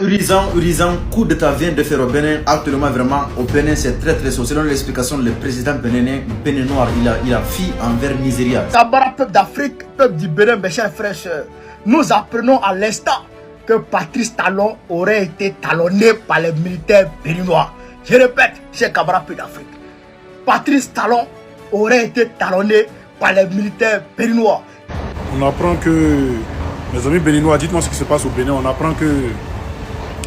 Urizan, coup d'État vient de faire au Bénin. Actuellement, vraiment, au Bénin, c'est très chaud. Selon l'explication, le président béninois, il a fui envers Nigeria. Kabara, peuple d'Afrique, peuple du Bénin, mes chers frères, nous apprenons à l'instant que Patrice Talon aurait été talonné par les militaires béninois. Je répète, cher Kabara, peuple d'Afrique, Patrice Talon aurait été talonné par les militaires béninois. On apprend que, mes amis béninois, dites-moi ce qui se passe au Bénin, on apprend que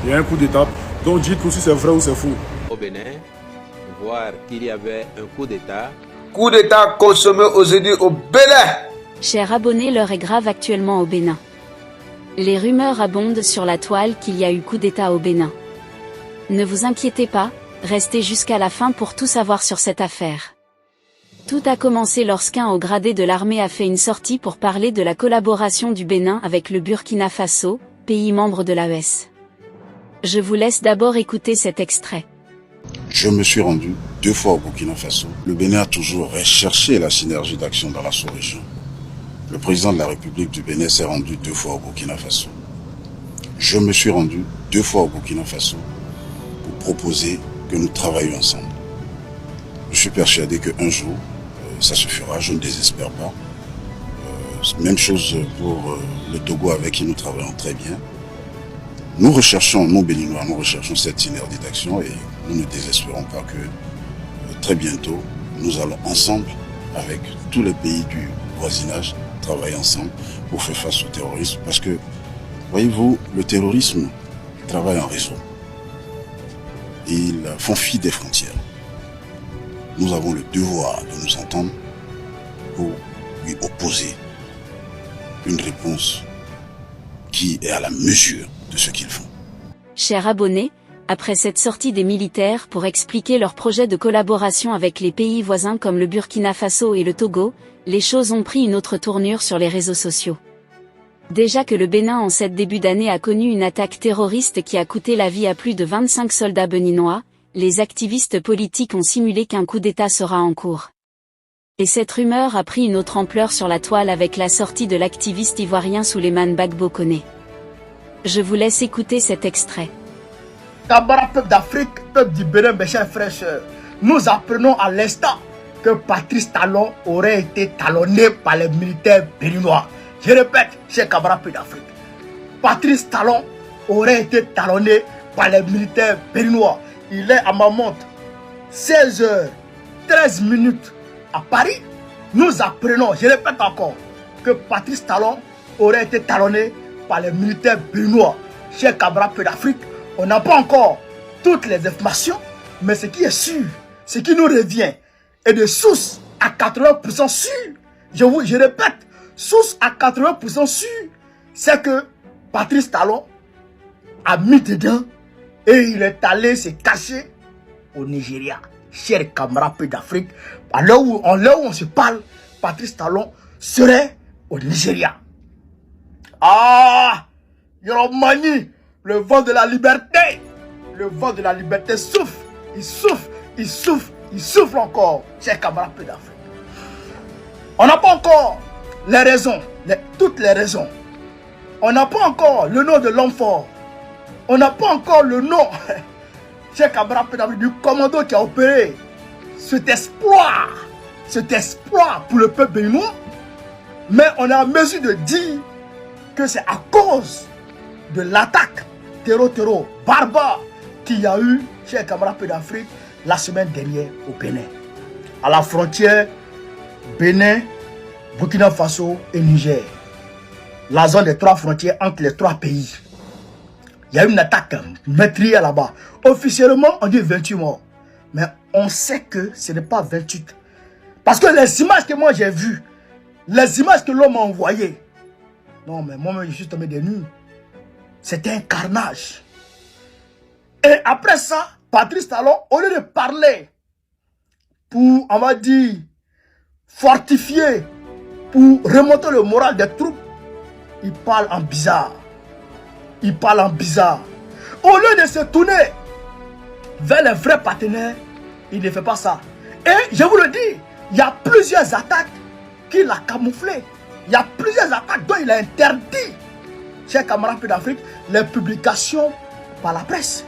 il y a un coup d'État. Donc dites-nous si c'est vrai ou c'est faux. Au Bénin, voir qu'il y avait un coup d'État. Coup d'État consommé aujourd'hui au Bénin. Chers abonnés, l'heure est grave actuellement au Bénin. Les rumeurs abondent sur la toile qu'il y a eu coup d'État au Bénin. Ne vous inquiétez pas, restez jusqu'à la fin pour tout savoir sur cette affaire. Tout a commencé lorsqu'un haut gradé de l'armée a fait une sortie pour parler de la collaboration du Bénin avec le Burkina Faso, pays membre de l'AES. Je vous laisse d'abord écouter cet extrait. Je me suis rendu 2 fois au Burkina Faso. Le Bénin a toujours recherché la synergie d'action dans la sous-région. Le président de la République du Bénin s'est rendu 2 fois au Burkina Faso. Je me suis rendu 2 fois au Burkina Faso pour proposer que nous travaillions ensemble. Je suis persuadé qu'un jour, ça se fera, je ne désespère pas. Même chose pour le Togo avec qui nous travaillons très bien. Nous recherchons, nous Béninois, nous recherchons cette synergie d'action et nous ne désespérons pas que très bientôt, nous allons ensemble, avec tous les pays du voisinage, travailler ensemble pour faire face au terrorisme. Parce que, voyez-vous, le terrorisme travaille en réseau. Ils font fi des frontières. Nous avons le devoir de nous entendre pour lui opposer une réponse qui est à la mesure de ce qu'ils font. Chers abonnés, après cette sortie des militaires pour expliquer leur projet de collaboration avec les pays voisins comme le Burkina Faso et le Togo, les choses ont pris une autre tournure sur les réseaux sociaux. Déjà que le Bénin en cette début d'année a connu une attaque terroriste qui a coûté la vie à plus de 25 soldats béninois, les activistes politiques ont simulé qu'un coup d'État sera en cours. Et cette rumeur a pris une autre ampleur sur la toile avec la sortie de l'activiste ivoirien Souleymane Gbagbo Koné. Je vous laisse écouter cet extrait. Kabara, peuple d'Afrique, peuple du Bénin, mes chers frères, nous apprenons à l'instant que Patrice Talon aurait été talonné par les militaires béninois. Je répète, cher Kabara, peuple d'Afrique, Patrice Talon aurait été talonné par les militaires béninois. Il est à ma montre 16h13 à Paris. Nous apprenons, je répète encore, que Patrice Talon aurait été talonné par les militaires béninois. Cher Kabara, peuple d'Afrique, on n'a pas encore toutes les informations, mais ce qui est sûr, ce qui nous revient est de source à 80% sûr. Je répète, source à 80% sûr, c'est que Patrice Talon a mis dedans et il est allé se cacher au Nigeria. Cher camarades peu d'Afrique, à l'heure où on se parle, Patrice Talon serait au Nigeria. Ah, Yoromani, le vent de la liberté. Le vent de la liberté souffle. Il souffle, il souffle, il souffle encore. Cher camarades peu d'Afrique. On n'a pas encore les raisons, toutes les raisons. On n'a pas encore le nom de l'homme fort. On n'a pas encore le nom, cher camarade du commando qui a opéré cet exploit pour le peuple béninois. Mais on est en mesure de dire que c'est à cause de l'attaque terreau barbare qu'il y a eu, cher camarade d'Afrique, la semaine dernière au Bénin. À la frontière Bénin, Burkina Faso et Niger. La zone des 3 frontières entre les 3 pays. Il y a eu une attaque meurtrière là-bas. Officiellement, on dit 28 morts. Mais on sait que ce n'est pas 28. Parce que les images que moi j'ai vues, les images que l'homme m'a envoyées, non mais moi je suis tombé des nues. C'était un carnage. Et après ça, Patrice Talon, au lieu de parler pour, on va dire, fortifier, pour remonter le moral des troupes, il parle en bizarre. Il parle en bizarre. Au lieu de se tourner vers les vrais partenaires, il ne fait pas ça. Et je vous le dis, il y a plusieurs attaques qu'il a camouflées. Il y a plusieurs attaques dont il a interdit, chers camarades d'Afrique, les publications par la presse.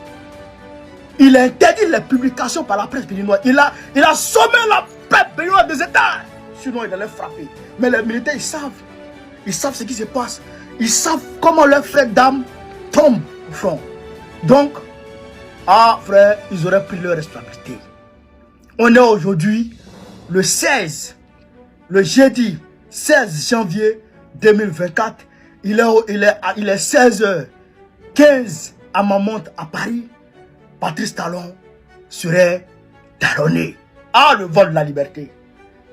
Il a interdit les publications par la presse béninoise. Il a sommé la presse béninoise des États. Sinon, il allait frapper. Mais les militaires, ils savent ce qui se passe. Ils savent comment leurs frères d'armes tombent au front. Donc, frère, ils auraient pris leur responsabilité. On est aujourd'hui le 16, le jeudi 16 janvier 2024. Il est 16h15 à ma montre à Paris. Patrice Talon serait talonné. Le vent de la liberté.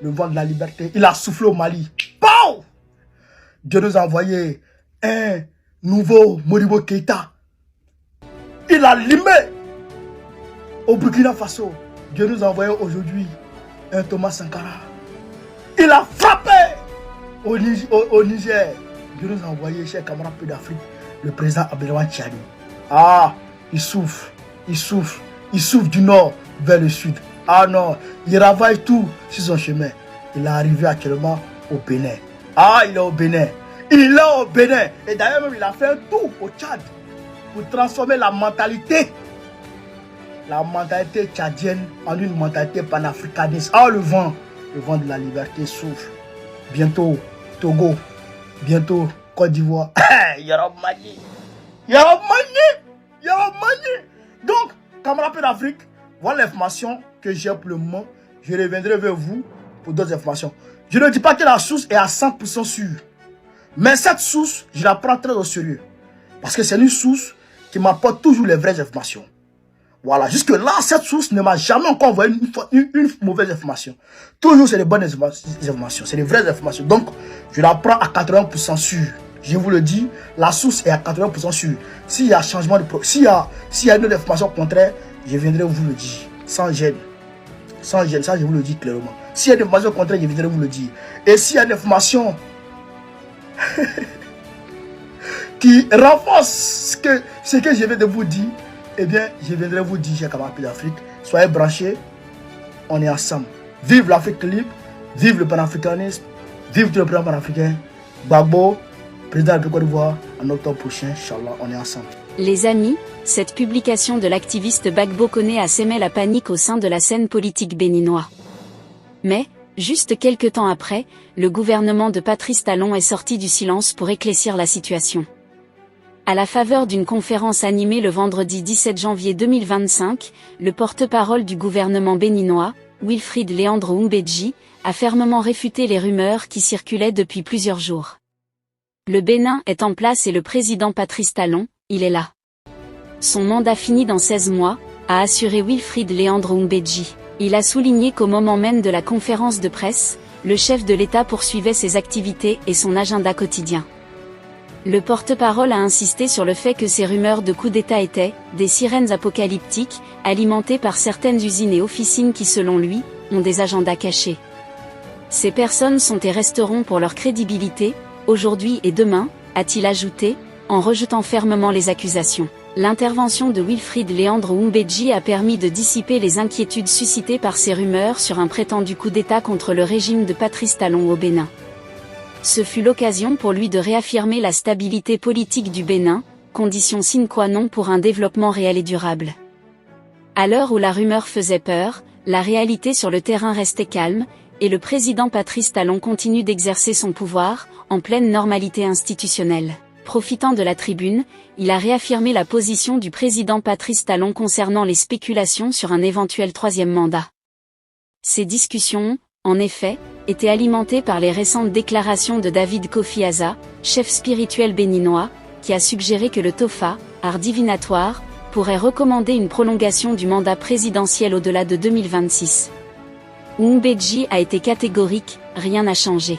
Le vent de la liberté. Il a soufflé au Mali. Pow! Dieu nous a envoyé un nouveau Modibo Keïta. Il a limé au Burkina Faso. Dieu nous a envoyé aujourd'hui un Thomas Sankara. Il a frappé au Niger. Dieu nous a envoyé, chers camarades d'Afrique, le président Abdelrahman Tchani. Il souffle. Il souffle du nord vers le sud. Non, il ravage tout sur son chemin. Il est arrivé actuellement au Bénin. Il est au Bénin. Il est au Bénin. Et d'ailleurs même, il a fait un tour au Tchad pour transformer la mentalité tchadienne en une mentalité panafricaniste. Le vent de la liberté souffle. Bientôt Togo, bientôt Côte d'Ivoire. Yaromani. Donc, camarades d'Afrique, voilà l'information que j'ai pour le moment. Je reviendrai vers vous pour d'autres informations. Je ne dis pas que la source est à 100% sûre. Mais cette source, je la prends très au sérieux. Parce que c'est une source qui m'apporte toujours les vraies informations. Voilà, jusque là, cette source ne m'a jamais encore envoyé une mauvaise information. Toujours, c'est les bonnes informations, c'est les vraies informations. Donc, je la prends à 80% sûre. Je vous le dis, la source est à 80% sûre. S'il y a changement de s'il y a une autre information contraire, je viendrai vous le dire. Sans gêne. Sans gêne, ça je vous le dis clairement. S'il y a une information contraire, je viendrai vous le dire. Et s'il y a une information qui renforce ce que je viens de vous dire, eh bien, je viendrai vous dire, chers camarades d'Afrique, soyez branchés, on est ensemble. Vive l'Afrique libre, vive le panafricanisme, vive tout le président panafricain. Gbagbo, président de la Côte d'Ivoire, en octobre prochain, Inch'Allah, on est ensemble. Les amis, cette publication de l'activiste Gbagbo Koné a sémé la panique au sein de la scène politique béninoise. Mais, juste quelques temps après, le gouvernement de Patrice Talon est sorti du silence pour éclaircir la situation. À la faveur d'une conférence animée le vendredi 17 janvier 2025, le porte-parole du gouvernement béninois, Wilfried Léandre Oumbedji, a fermement réfuté les rumeurs qui circulaient depuis plusieurs jours. Le Bénin est en place et le président Patrice Talon, il est là. Son mandat fini dans 16 mois, a assuré Wilfried Léandre Oumbedji. Il a souligné qu'au moment même de la conférence de presse, le chef de l'État poursuivait ses activités et son agenda quotidien. Le porte-parole a insisté sur le fait que ces rumeurs de coup d'État étaient des sirènes apocalyptiques, alimentées par certaines usines et officines qui, selon lui, ont des agendas cachés. Ces personnes sont et resteront pour leur crédibilité, aujourd'hui et demain, a-t-il ajouté, en rejetant fermement les accusations. L'intervention de Wilfried Léandre Oumbedji a permis de dissiper les inquiétudes suscitées par ces rumeurs sur un prétendu coup d'État contre le régime de Patrice Talon au Bénin. Ce fut l'occasion pour lui de réaffirmer la stabilité politique du Bénin, condition sine qua non pour un développement réel et durable. À l'heure où la rumeur faisait peur, la réalité sur le terrain restait calme, et le président Patrice Talon continue d'exercer son pouvoir, en pleine normalité institutionnelle. Profitant de la tribune, il a réaffirmé la position du président Patrice Talon concernant les spéculations sur un éventuel troisième mandat. Ces discussions, en effet, étaient alimentées par les récentes déclarations de David Kofi Aza, chef spirituel béninois, qui a suggéré que le Tofa, art divinatoire, pourrait recommander une prolongation du mandat présidentiel au-delà de 2026. Oumbedji a été catégorique, rien n'a changé.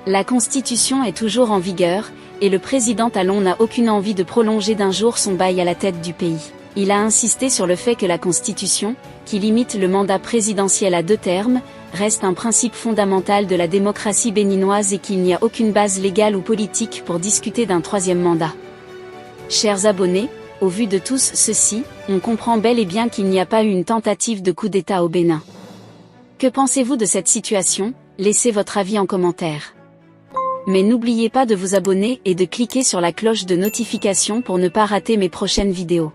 La Constitution est toujours en vigueur, et le président Talon n'a aucune envie de prolonger d'un jour son bail à la tête du pays. Il a insisté sur le fait que la Constitution, qui limite le mandat présidentiel à 2 termes, reste un principe fondamental de la démocratie béninoise et qu'il n'y a aucune base légale ou politique pour discuter d'un troisième mandat. Chers abonnés, au vu de tous ceci, on comprend bel et bien qu'il n'y a pas eu une tentative de coup d'État au Bénin. Que pensez-vous de cette situation? Laissez votre avis en commentaire. Mais n'oubliez pas de vous abonner et de cliquer sur la cloche de notification pour ne pas rater mes prochaines vidéos.